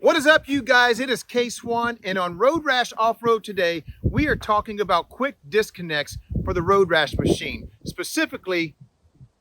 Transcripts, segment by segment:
What is up, you guys? It is K-Swan, and on Road Rash Off-Road today, we are talking about quick disconnects for the Road Rash machine, specifically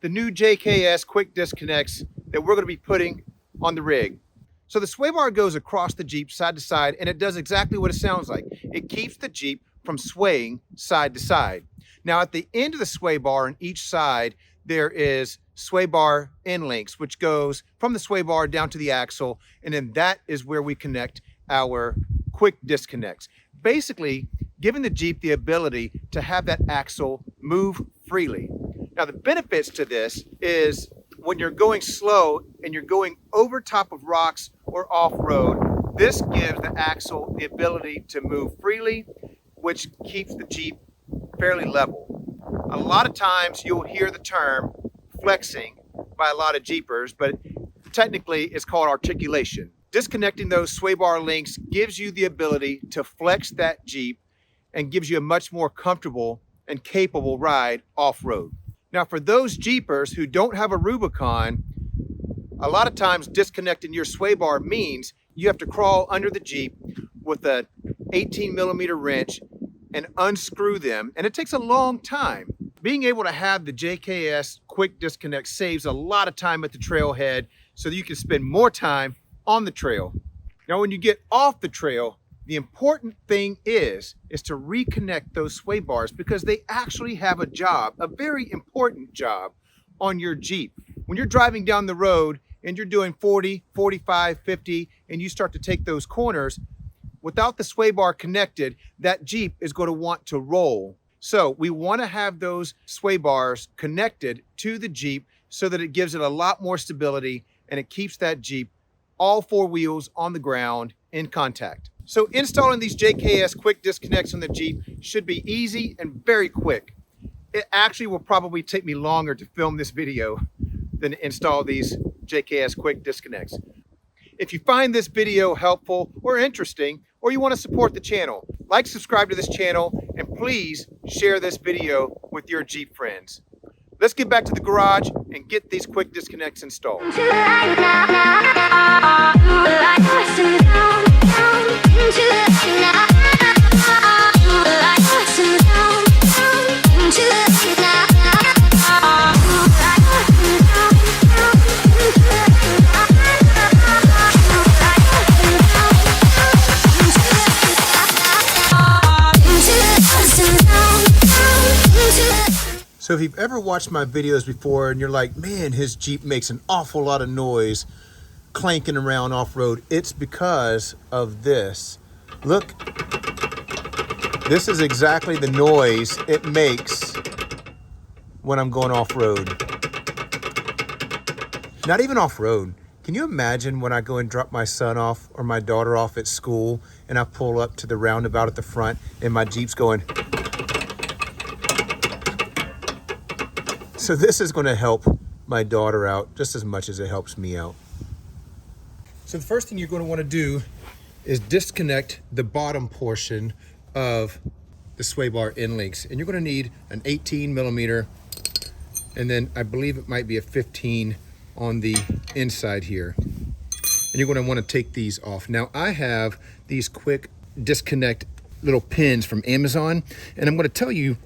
the new JKS quick disconnects that we're going to be putting on the rig. So the sway bar goes across the Jeep side to side, and it does exactly what it sounds like. It keeps the Jeep from swaying side to side. Now at the end of the sway bar on each side, there is sway bar end links, which goes from the sway bar down to the axle, and then that is where we connect our quick disconnects. Basically, giving the Jeep the ability to have that axle move freely. Now the benefits to this is when you're going slow and you're going over top of rocks or off-road, this gives the axle the ability to move freely, which keeps the Jeep fairly level. A lot of times you'll hear the term flexing by a lot of Jeepers, but technically it's called articulation. Disconnecting those sway bar links gives you the ability to flex that Jeep and gives you a much more comfortable and capable ride off-road. Now for those Jeepers who don't have a Rubicon, a lot of times disconnecting your sway bar means you have to crawl under the Jeep with a 18mm wrench and unscrew them, and it takes a long time. Being able to have the JKS quick disconnect saves a lot of time at the trailhead so that you can spend more time on the trail. Now when you get off the trail, the important thing is to reconnect those sway bars, because they actually have a job, a very important job on your Jeep. When you're driving down the road and you're doing 40, 45, 50, and you start to take those corners, without the sway bar connected, that Jeep is going to want to roll. So we want to have those sway bars connected to the Jeep so that it gives it a lot more stability and it keeps that Jeep, all four wheels on the ground, in contact. So installing these JKS quick disconnects on the Jeep should be easy and very quick. It actually will probably take me longer to film this video than to install these JKS quick disconnects. If you find this video helpful or interesting, or you want to support the channel, like, subscribe to this channel, and please share this video with your Jeep friends. Let's get back to the garage and get these quick disconnects installed. So if you've ever watched my videos before and you're like, man, his Jeep makes an awful lot of noise clanking around off-road, it's because of this. Look, this is exactly the noise it makes when I'm going off-road. Not even off-road. Can you imagine when I go and drop my son off or my daughter off at school and I pull up to the roundabout at the front and my Jeep's going. So this is going to help my daughter out just as much as it helps me out. So the first thing you're going to want to do is disconnect the bottom portion of the sway bar end links. And you're going to need an 18mm, and then I believe it might be a 15 on the inside here. And you're going to want to take these off. Now I have these quick disconnect little pins from Amazon, and I'm going to tell you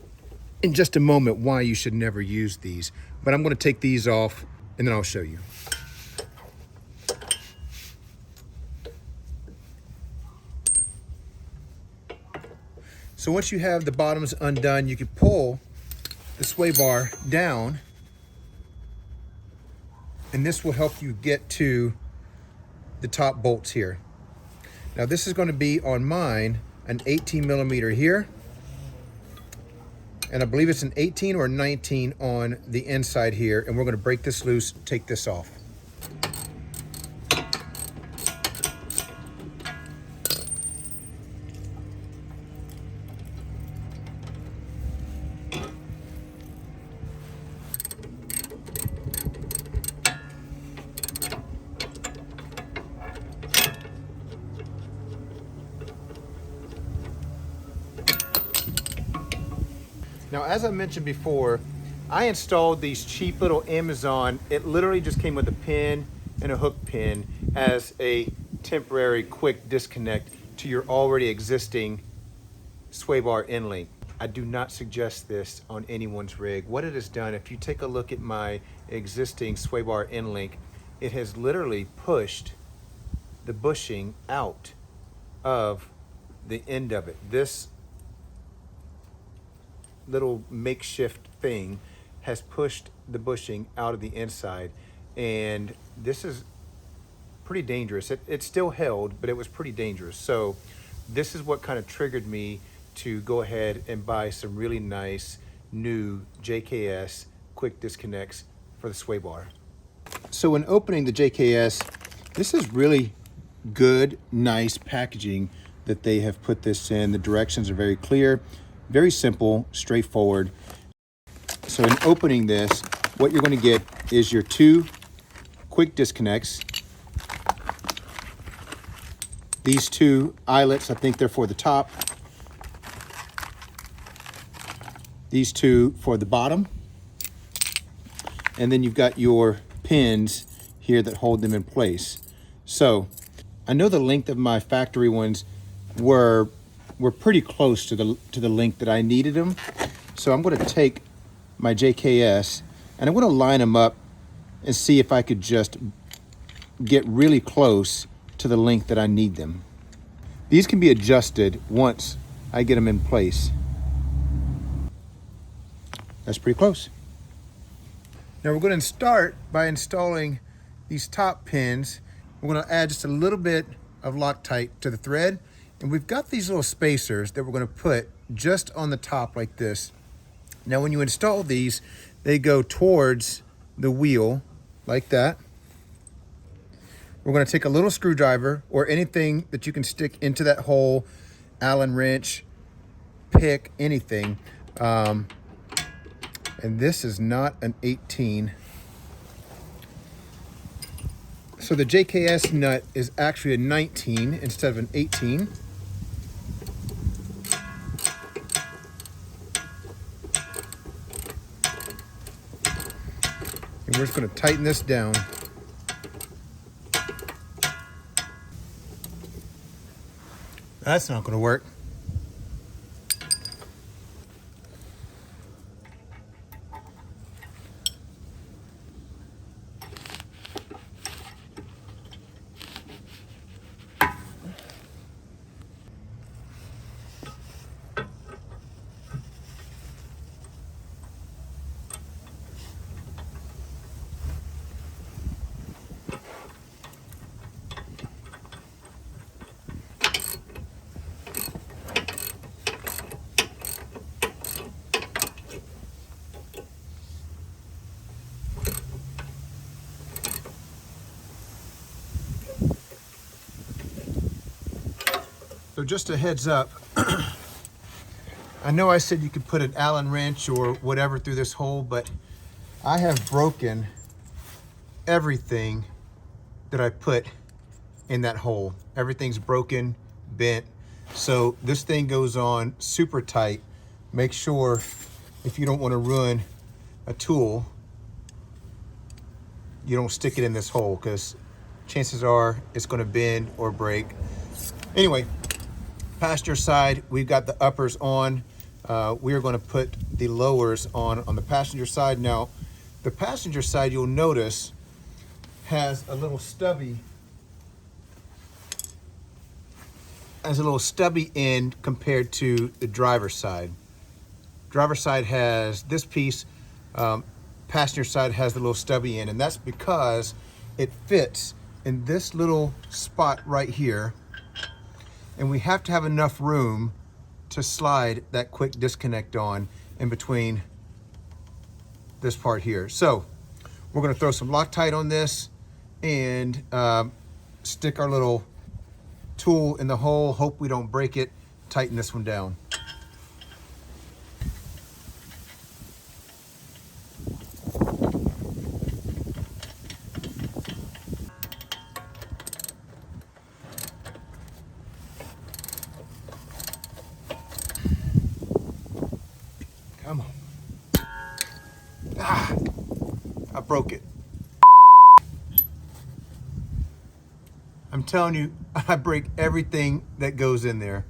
in just a moment why you should never use these, but I'm going to take these off and then I'll show you. So once you have the bottoms undone, you can pull the sway bar down, and this will help you get to the top bolts here. Now this is going to be on mine an 18mm here, and I believe it's an 18 or 19 on the inside here, and we're going to break this loose, take this off. Now, as I mentioned before, I installed these cheap little Amazon. It literally just came with a pin and a hook pin as a temporary quick disconnect to your already existing sway bar end link. I do not suggest this on anyone's rig. What it has done, if you take a look at my existing sway bar end link, it has literally pushed the bushing out of the end of it. This little makeshift thing has pushed the bushing out of the inside, and this is pretty dangerous. It still held, but it was pretty dangerous. So this is what kind of triggered me to go ahead and buy some really nice new JKS quick disconnects for the sway bar. So when opening the JKS, this is really good, nice packaging that they have put this in. The directions are very clear, very simple, straightforward. So in opening this, what you're going to get is your 2 quick disconnects. These 2 eyelets, I think they're for the top. These 2 for the bottom. And then you've got your pins here that hold them in place. So I know the length of my factory ones were pretty close to the length that I needed them. So I'm going to take my JKS and I'm going to line them up and see if I could just get really close to the length that I need them. These can be adjusted once I get them in place. That's pretty close. Now we're going to start by installing these top pins. We're going to add just a little bit of Loctite to the thread, and we've got these little spacers that we're going to put just on the top like this. Now when you install these, they go towards the wheel like that. We're going to take a little screwdriver or anything that you can stick into that hole, Allen wrench, pick, anything. And this is not an 18. So the JKS nut is actually a 19 instead of an 18. And we're just going to tighten this down. That's not going to work. So just a heads up, I know I said you could put an Allen wrench or whatever through this hole, but I have broken everything that I put in that hole. Everything's broken, bent. So this thing goes on super tight. Make sure, if you don't want to ruin a tool, you don't stick it in this hole, because chances are it's going to bend or break. Anyway, passenger side, we've got the uppers on. We are going to put the lowers on the passenger side. Now, the passenger side, you'll notice, has a little stubby end compared to the driver's side. Driver's side has this piece, passenger side has the little stubby end, and that's because it fits in this little spot right here. And we have to have enough room to slide that quick disconnect on in between this part here. So we're going to throw some Loctite on this and stick our little tool in the hole. Hope we don't break it. Tighten this one down. Come on. Ah, I broke it. I'm I'm telling you, I break everything that goes in there.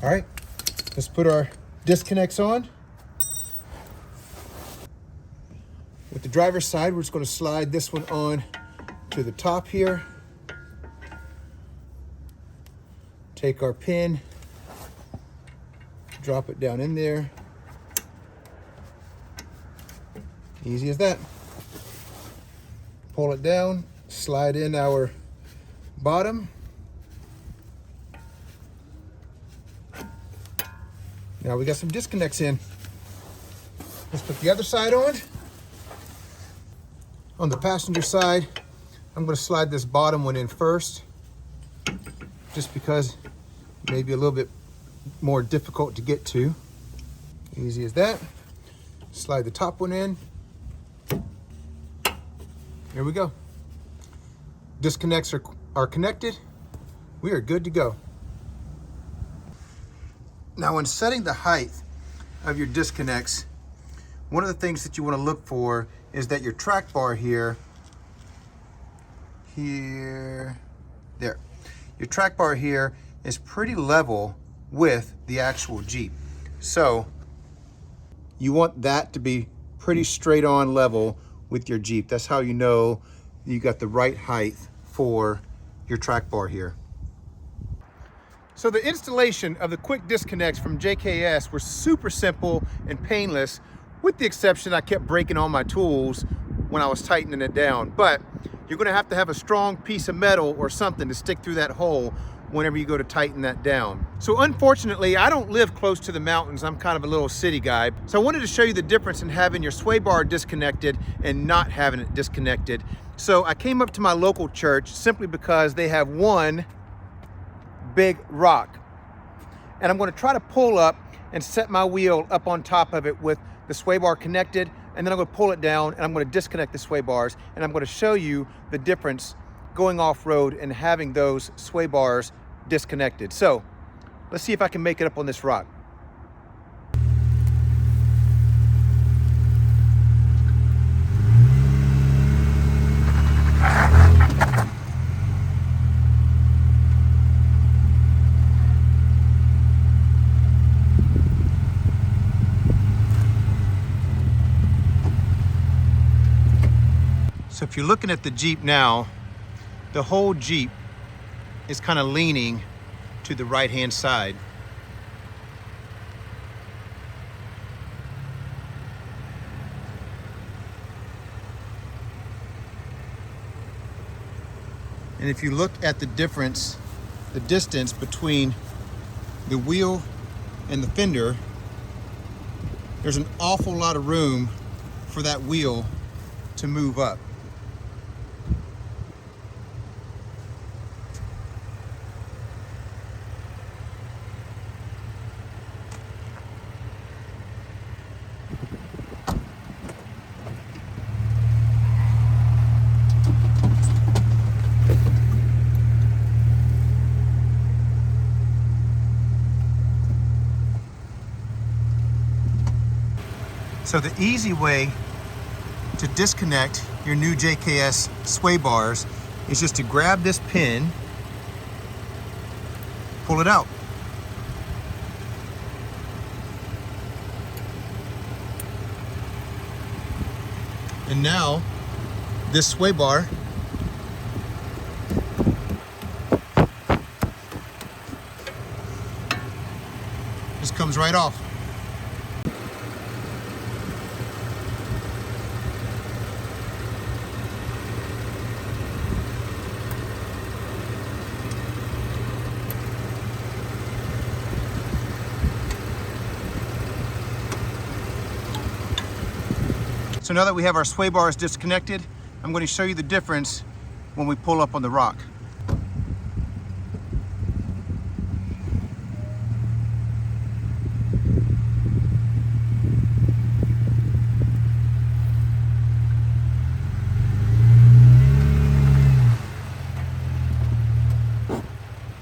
All right, let's put our disconnects on. With the driver's side, we're just going to slide this one on to the top here. Take our pin, drop it down in there. Easy as that. Pull it down, slide in our bottom. Now we got some disconnects in. Let's put the other side on. On the passenger side, I'm going to slide this bottom one in first, just because it may be a little bit more difficult to get to. Easy as that. Slide the top one in. There we go. Disconnects are connected. We are good to go. Now, when setting the height of your disconnects, one of the things that you want to look for is that your track bar here, there. Your track bar here is pretty level with the actual Jeep. So you want that to be pretty straight on level with your Jeep. That's how you know you got the right height for your track bar here. So the installation of the quick disconnects from JKS were super simple and painless, with the exception I kept breaking all my tools when I was tightening it down. But you're gonna have to have a strong piece of metal or something to stick through that hole whenever you go to tighten that down. So unfortunately, I don't live close to the mountains. I'm kind of a little city guy. So I wanted to show you the difference in having your sway bar disconnected and not having it disconnected. So I came up to my local church simply because they have one big rock. And I'm going to try to pull up and set my wheel up on top of it with the sway bar connected, and then I'm going to pull it down and I'm going to disconnect the sway bars, and I'm going to show you the difference going off-road and having those sway bars disconnected. So let's see if I can make it up on this rock. So if you're looking at the Jeep now, the whole Jeep is kind of leaning to the right-hand side. And if you look at the difference, the distance between the wheel and the fender, there's an awful lot of room for that wheel to move up. So the easy way to disconnect your new JKS sway bars is just to grab this pin, pull it out. And now this sway bar just comes right off. So now that we have our sway bars disconnected, I'm going to show you the difference when we pull up on the rock.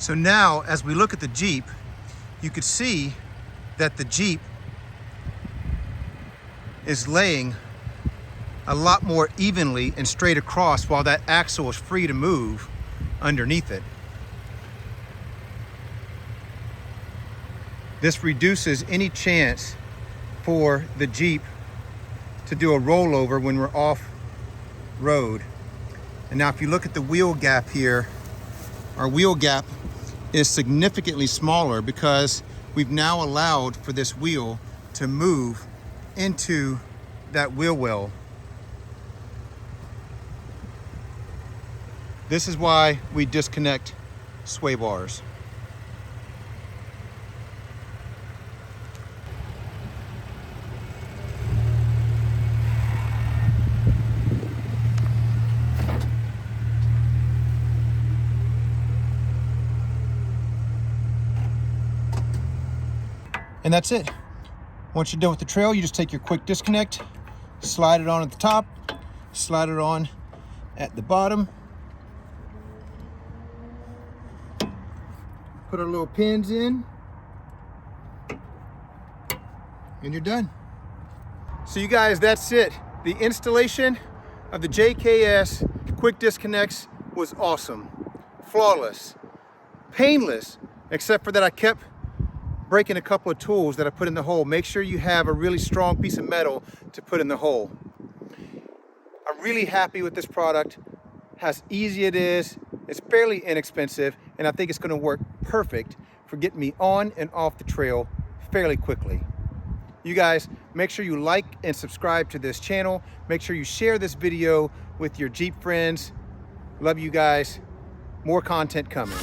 So now, as we look at the Jeep, you could see that the Jeep is laying a lot more evenly and straight across, while that axle is free to move underneath it. This reduces any chance for the Jeep to do a rollover when we're off road. And now if you look at the wheel gap here, our wheel gap is significantly smaller because we've now allowed for this wheel to move into that wheel well. This is why we disconnect sway bars. And that's it. Once you're done with the trail, you just take your quick disconnect, slide it on at the top, slide it on at the bottom, put our little pins in, and you're done. So you guys, that's it. The installation of the JKS quick disconnects was awesome, flawless, painless, except for that I kept breaking a couple of tools that I put in the hole. Make sure you have a really strong piece of metal to put in the hole. I'm really happy with this product, how easy it is. It's fairly inexpensive, and I think it's gonna work perfect for getting me on and off the trail fairly quickly. You guys, make sure you like and subscribe to this channel. Make sure you share this video with your Jeep friends. Love you guys. More content coming.